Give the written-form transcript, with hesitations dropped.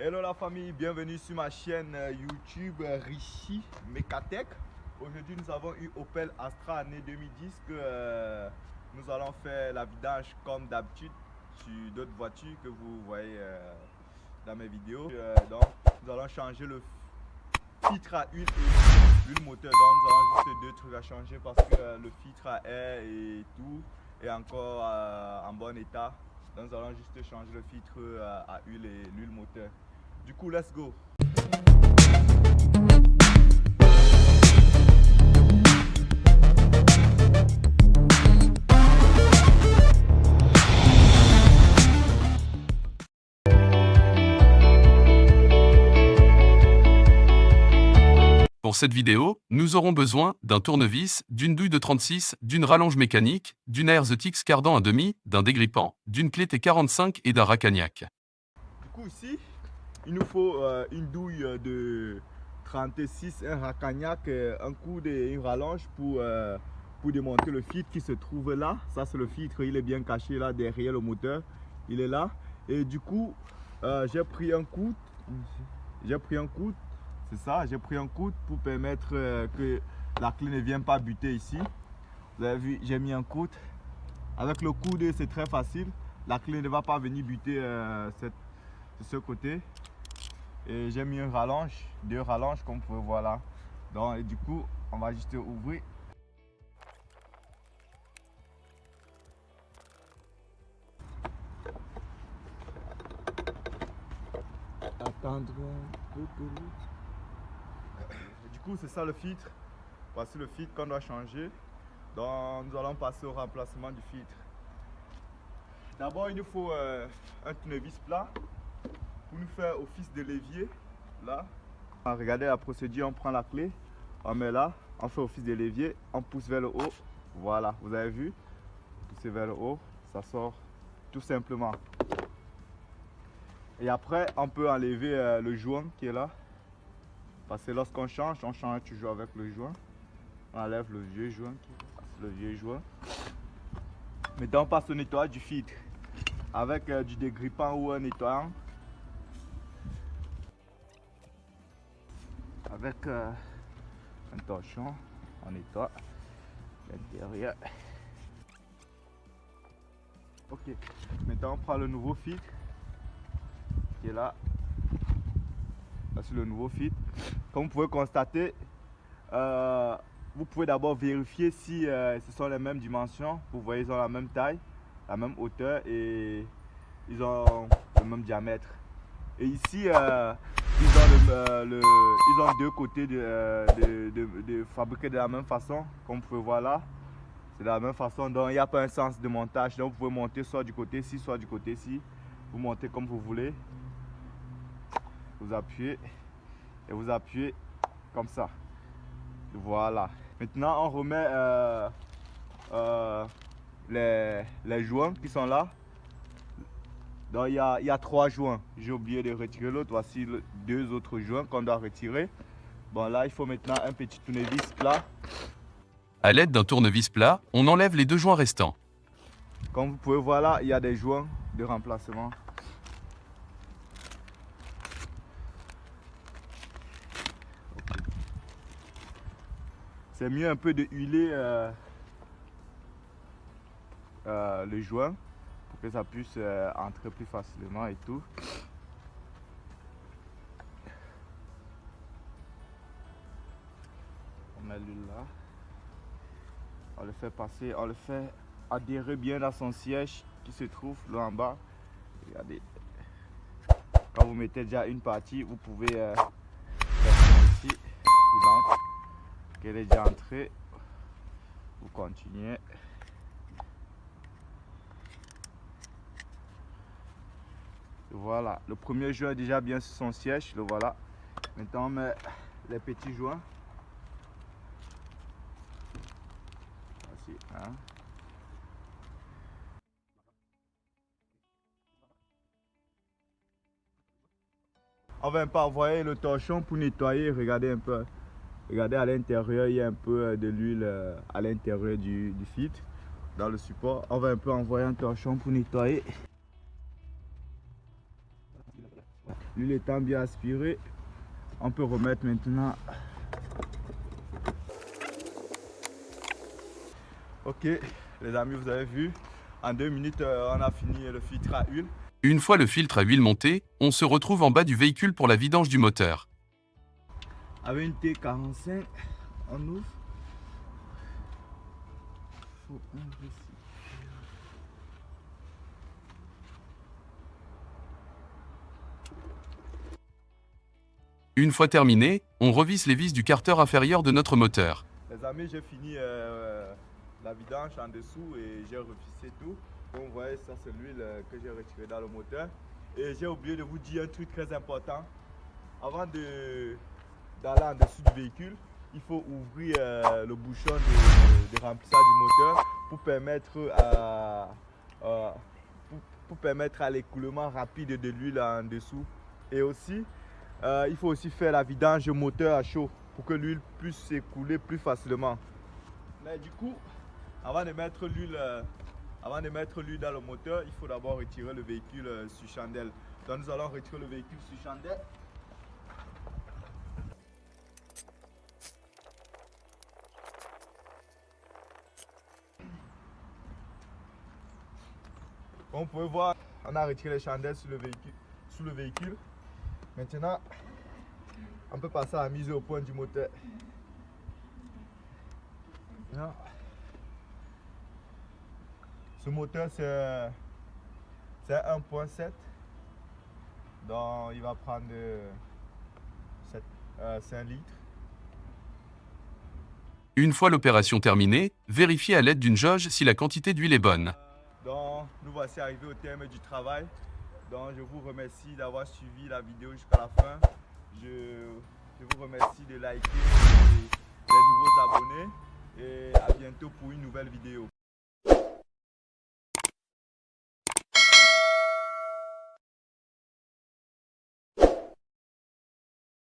Hello la famille, bienvenue sur ma chaîne YouTube Richie Mecatech. Aujourd'hui nous avons eu Opel Astra année 2010 que nous allons faire la vidange comme d'habitude sur d'autres voitures que vous voyez dans mes vidéos. Donc nous allons changer le filtre à huile et l'huile moteur. Donc nous avons juste deux trucs à changer parce que le filtre à air et tout est encore en bon état. Donc nous allons juste changer le filtre à huile et l'huile moteur. Du coup, let's go. Pour cette vidéo, nous aurons besoin d'un tournevis, d'une douille de 36, d'une rallonge mécanique, d'une AirZTX cardan à demi, d'un dégrippant, d'une clé T45 et d'un racagnac. Du coup, ici, il nous faut une douille de 36, un racagnac, un coude et une rallonge pour démonter le filtre qui se trouve là. Ça, c'est le filtre, il est bien caché là derrière le moteur. Il est là. Et du coup, j'ai pris un coude. C'est ça, j'ai pris un coude pour permettre que la clé ne vienne pas buter ici. Vous avez vu, j'ai mis un coude. Avec le coude, c'est très facile. La clé ne va pas venir buter de ce côté. Et j'ai mis une rallonge, deux rallonges comme vous pouvez voir là. Donc, et du coup, on va juste ouvrir. Attendre un peu. Du coup, c'est ça le filtre. Voici le filtre qu'on doit changer. Donc, nous allons passer au remplacement du filtre. D'abord, il nous faut un tournevis plat pour nous faire office de levier. Là, regardez la procédure, on prend la clé, on met là, on fait office de levier, on pousse vers le haut. Voilà, vous avez vu, pousser vers le haut, ça sort tout simplement. Et après, on peut enlever le joint qui est là. Parce que lorsqu'on change, on change toujours avec le joint. On enlève le vieux joint, Maintenant, on passe au nettoyage du filtre avec du dégrippant ou un nettoyant. Avec un torchon, on nettoie l'intérieur. Ok, maintenant on prend le nouveau filtre qui est là. Voici le nouveau filtre. Comme vous pouvez constater, vous pouvez d'abord vérifier si ce sont les mêmes dimensions. Vous voyez, ils ont la même taille, la même hauteur et ils ont le même diamètre. Et ici, ils ont deux côtés de fabriqués de la même façon, comme vous pouvez voir là. C'est de la même façon, donc il n'y a pas un sens de montage. Donc vous pouvez monter soit du côté-ci, soit du côté-ci. Vous montez comme vous voulez. Vous appuyez et vous appuyez comme ça. Voilà. Maintenant, on remet les joints qui sont là. Donc il y a trois joints. J'ai oublié de retirer l'autre. Voici deux autres joints qu'on doit retirer. Bon là, il faut maintenant un petit tournevis plat. À l'aide d'un tournevis plat, on enlève les deux joints restants. Comme vous pouvez voir là, il y a des joints de remplacement. C'est mieux un peu de huiler le joint pour que ça puisse entrer plus facilement et tout. On met l'huile là. On le fait passer, on le fait adhérer bien à son siège qui se trouve là en bas. Regardez. Quand vous mettez déjà une partie, vous pouvez faire ici. Il entre. Qu'elle est déjà entrée. Vous continuez. Voilà, le premier joint est déjà bien sur son siège, le voilà. Maintenant on met les petits joints. Voici, hein. On va un peu envoyer le torchon pour nettoyer, regardez un peu. Regardez à l'intérieur, il y a un peu de l'huile à l'intérieur du filtre, dans le support. On va un peu envoyer un torchon pour nettoyer. L'huile étant bien aspirée, on peut remettre maintenant. Ok, les amis, vous avez vu, en 2 minutes, on a fini le filtre à huile. Une fois le filtre à huile monté, on se retrouve en bas du véhicule pour la vidange du moteur. Avec une T45, on ouvre. Faut ouvrir ici. Une fois terminé, on revisse les vis du carter inférieur de notre moteur. Les amis, j'ai fini la vidange en dessous et j'ai revissé tout. Comme vous voyez, ça c'est l'huile que j'ai retirée dans le moteur. Et j'ai oublié de vous dire un truc très important. Avant d'aller en dessous du véhicule, il faut ouvrir le bouchon de remplissage du moteur pour permettre à l'écoulement rapide de l'huile en dessous. Et aussi, il faut aussi faire la vidange du moteur à chaud pour que l'huile puisse s'écouler plus facilement. Mais du coup, avant de mettre l'huile dans le moteur, il faut d'abord retirer le véhicule sur chandelle. Donc nous allons retirer le véhicule sur chandelle. Comme vous pouvez voir, on a retiré les chandelles sous le véhicule. Maintenant, on peut passer à la mise au point du moteur. Là. Ce moteur, c'est 1.7. Donc, il va prendre 5 litres. Une fois l'opération terminée, vérifiez à l'aide d'une jauge si la quantité d'huile est bonne. Donc, nous voici arrivés au terme du travail. Donc, je vous remercie d'avoir suivi la vidéo jusqu'à la fin. Je vous remercie de liker les nouveaux abonnés et à bientôt pour une nouvelle vidéo.